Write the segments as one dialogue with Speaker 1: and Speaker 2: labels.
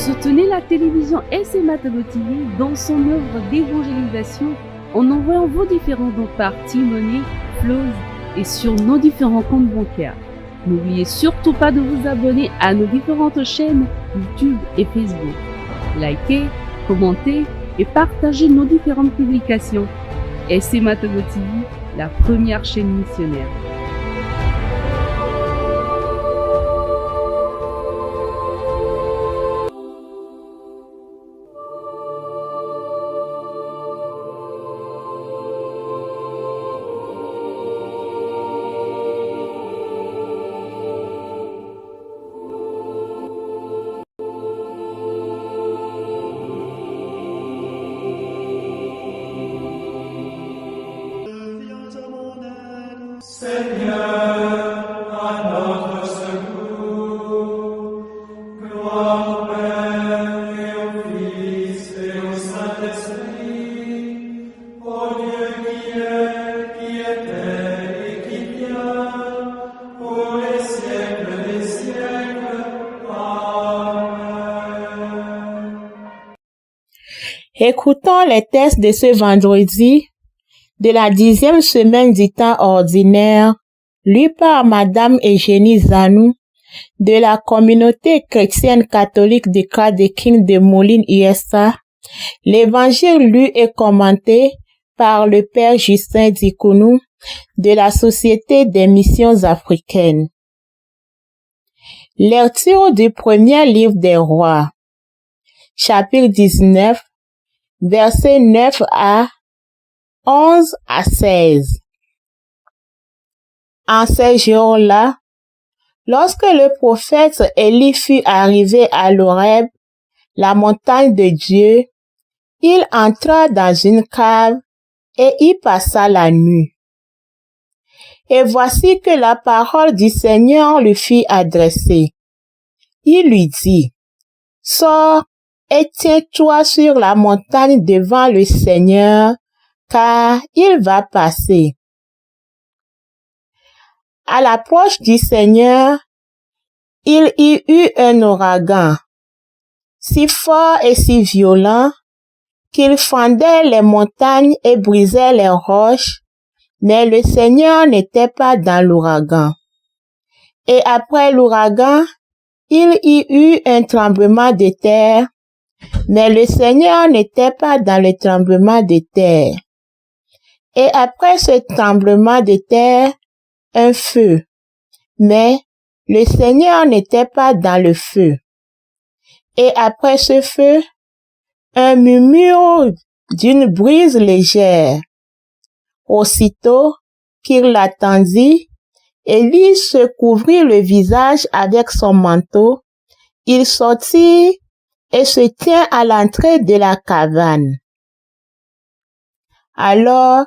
Speaker 1: Soutenez la télévision SMA Togo TV dans son œuvre d'évangélisation en envoyant vos différents dons par T-Money, Flows et sur nos différents comptes bancaires. N'oubliez surtout pas de vous abonner à nos différentes chaînes YouTube et Facebook. Likez, commentez et partagez nos différentes publications. SMA Togo TV, la première chaîne missionnaire.
Speaker 2: Écoutons les textes de ce vendredi de la 10e semaine du temps ordinaire, lus par Madame Eugénie Zanou de la communauté chrétienne catholique de Kadekin de Moline, USA. L'évangile lu et commenté par le Père Justin Dikounou de la Société des missions africaines. Lecture du premier livre des rois, chapitre 19, versets 9 à 11 à 16. En ces jours-là, lorsque le prophète Élie fut arrivé à l'Horeb, la montagne de Dieu, il entra dans une cave et y passa la nuit. Et voici que la parole du Seigneur lui fut adressée. Il lui dit, « Sors et tiens-toi sur la montagne devant le Seigneur, car il va passer. » À l'approche du Seigneur, il y eut un ouragan, si fort et si violent, qu'il fendait les montagnes et brisait les roches, mais le Seigneur n'était pas dans l'ouragan. Et après l'ouragan, il y eut un tremblement de terre, mais le Seigneur n'était pas dans le tremblement de terre. Et après ce tremblement de terre, un feu, mais le Seigneur n'était pas dans le feu. Et après ce feu, un murmure d'une brise légère. Aussitôt qu'il l'attendit, Élie se couvrit le visage avec son manteau. Il sortit et se tint à l'entrée de la cabane. Alors,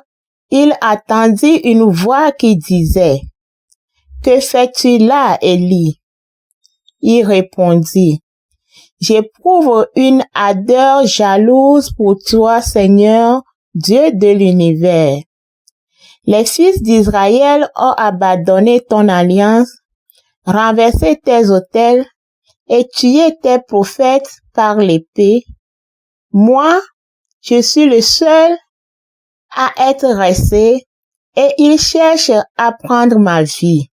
Speaker 2: il entendit une voix qui disait, « Que fais-tu là, Élie? » Il répondit, « J'éprouve une ardeur jalouse pour toi, Seigneur, Dieu de l'univers. Les fils d'Israël ont abandonné ton alliance, renversé tes autels et tué tes prophètes par l'épée. Moi, je suis le seul à être resté et ils cherchent à prendre ma vie. »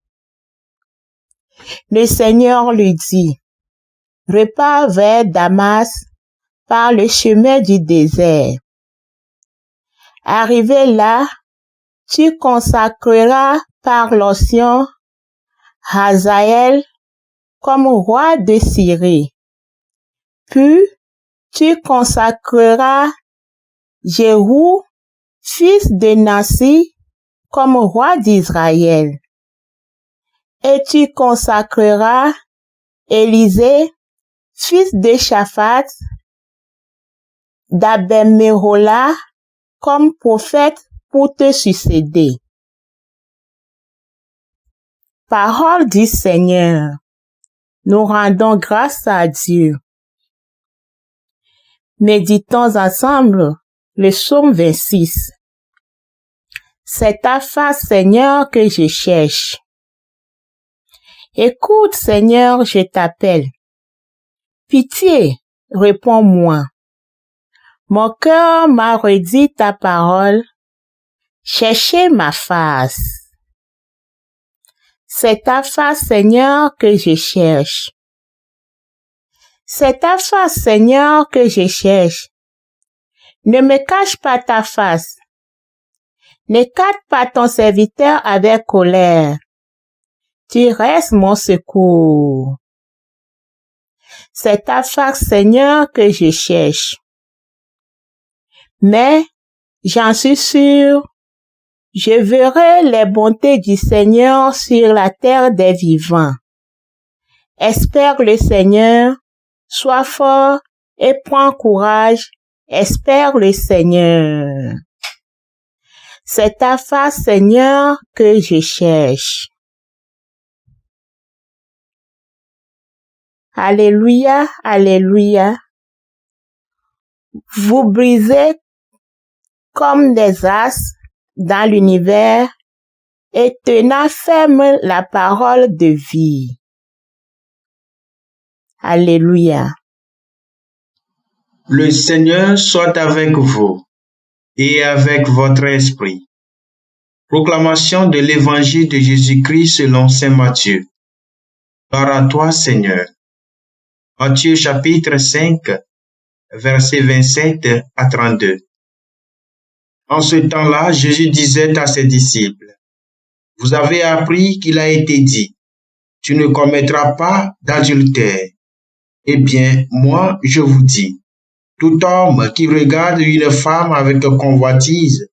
Speaker 2: Le Seigneur lui dit, « Repars vers Damas par le chemin du désert. Arrivé là, tu consacreras par l'onction Hazaël comme roi de Syrie. Puis, tu consacreras Jéhu, fils de Nassi, comme roi d'Israël. Et tu consacreras Élisée, fils de Shaphat, d'Abel-Méhola, comme prophète pour te succéder. » Parole du Seigneur. Nous rendons grâce à Dieu. Méditons ensemble le psaume 26. C'est ta face, Seigneur, que je cherche. Écoute, Seigneur, je t'appelle. Pitié, réponds-moi. Mon cœur m'a redit ta parole, cherchez ma face. C'est ta face, Seigneur, que je cherche. C'est ta face, Seigneur, que je cherche. Ne me cache pas ta face. N'écarte pas ton serviteur avec colère. Tu restes mon secours. C'est ta face, Seigneur, que je cherche. Mais, j'en suis sûr, je verrai les bontés du Seigneur sur la terre des vivants. Espère le Seigneur, sois fort et prends courage, espère le Seigneur. C'est ta face, Seigneur, que je cherche. Alléluia, alléluia. Vous brisez comme des as dans l'univers et tenant ferme la parole de vie. Alléluia.
Speaker 3: Le Seigneur soit avec vous et avec votre esprit. Proclamation de l'évangile de Jésus-Christ selon saint Matthieu. Gloire à toi, Seigneur. Matthieu chapitre 5, versets 27 à 32. En ce temps-là, Jésus disait à ses disciples, « Vous avez appris qu'il a été dit, tu ne commettras pas d'adultère. Eh bien, moi, je vous dis, tout homme qui regarde une femme avec convoitise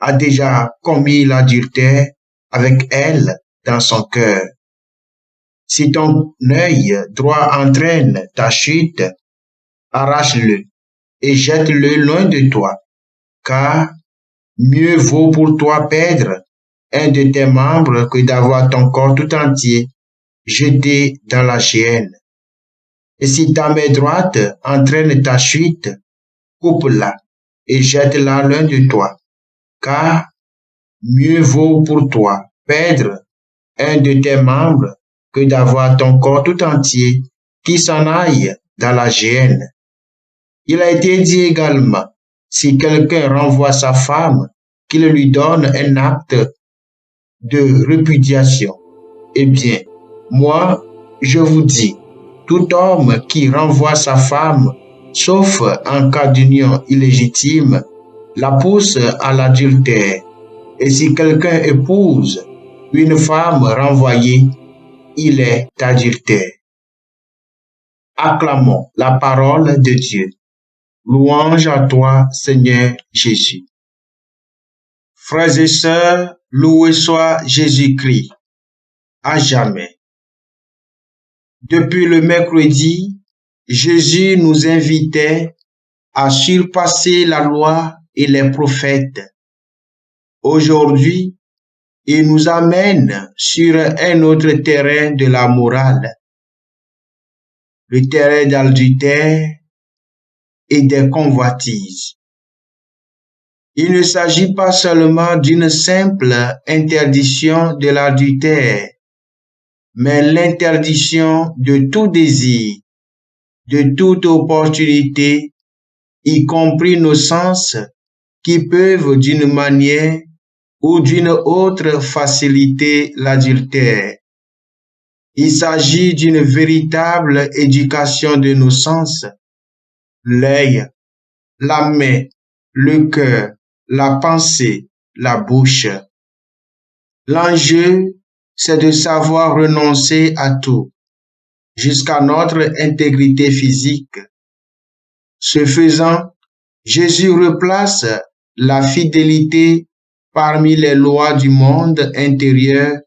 Speaker 3: a déjà commis l'adultère avec elle dans son cœur. Si ton œil droit entraîne ta chute, arrache-le et jette-le loin de toi, car mieux vaut pour toi perdre un de tes membres que d'avoir ton corps tout entier jeté dans la géhenne. Et si ta main droite entraîne ta chute, coupe-la et jette-la loin de toi, car mieux vaut pour toi perdre un de tes membres que d'avoir ton corps tout entier qui s'en aille dans la géhenne. Il a été dit également, si quelqu'un renvoie sa femme, qu'il lui donne un acte de répudiation. Eh bien, moi, je vous dis, tout homme qui renvoie sa femme, sauf en cas d'union illégitime, la pousse à l'adultère. Et si quelqu'un épouse une femme renvoyée, il est adultère. Acclamons la parole de Dieu. Louange à toi, Seigneur Jésus. Frères et sœurs, loué soit Jésus-Christ, à jamais. Depuis le mercredi, Jésus nous invitait à surpasser la loi et les prophètes. Aujourd'hui, il nous amène sur un autre terrain de la morale, le terrain d'adultère et des convoitises. Il ne s'agit pas seulement d'une simple interdiction de l'adultère, mais l'interdiction de tout désir, de toute opportunité, y compris nos sens, qui peuvent d'une manière ou d'une autre faciliter l'adultère. Il s'agit d'une véritable éducation de nos sens, l'œil, la main, le cœur, la pensée, la bouche. L'enjeu, c'est de savoir renoncer à tout, jusqu'à notre intégrité physique. Ce faisant, Jésus replace la fidélité parmi les lois du monde intérieur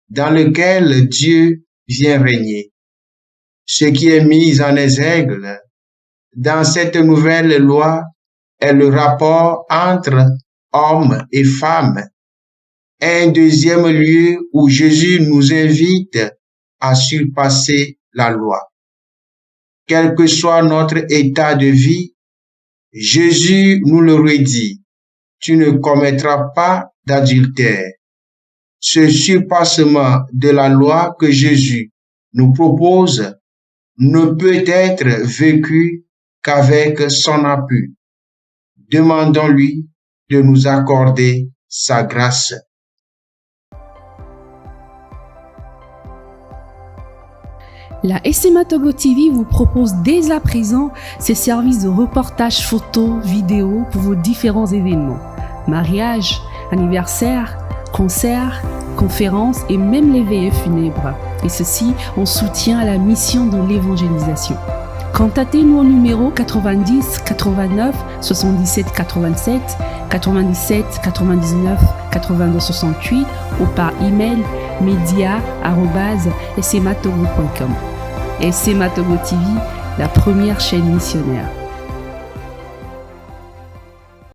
Speaker 3: dans lequel Dieu vient régner. Ce qui est mis en exergue dans cette nouvelle loi est le rapport entre hommes et femmes. Un deuxième lieu où Jésus nous invite à surpasser la loi. Quel que soit notre état de vie, Jésus nous le redit, tu ne commettras pas d'adultère. Ce surpassement de la loi que Jésus nous propose ne peut être vécu qu'avec son appui, demandons-lui de nous accorder sa grâce.
Speaker 1: La SMA Togo TV vous propose dès à présent ses services de reportage photo, vidéo pour vos différents événements. Mariage, anniversaire, concerts, conférences et même les veillées funèbres. Et ceci en soutien à la mission de l'évangélisation. Contactez-nous au numéro 90 89 77 87 97 99 82 68 ou par email media@smatogo.com. SMA Togo TV, la première chaîne missionnaire.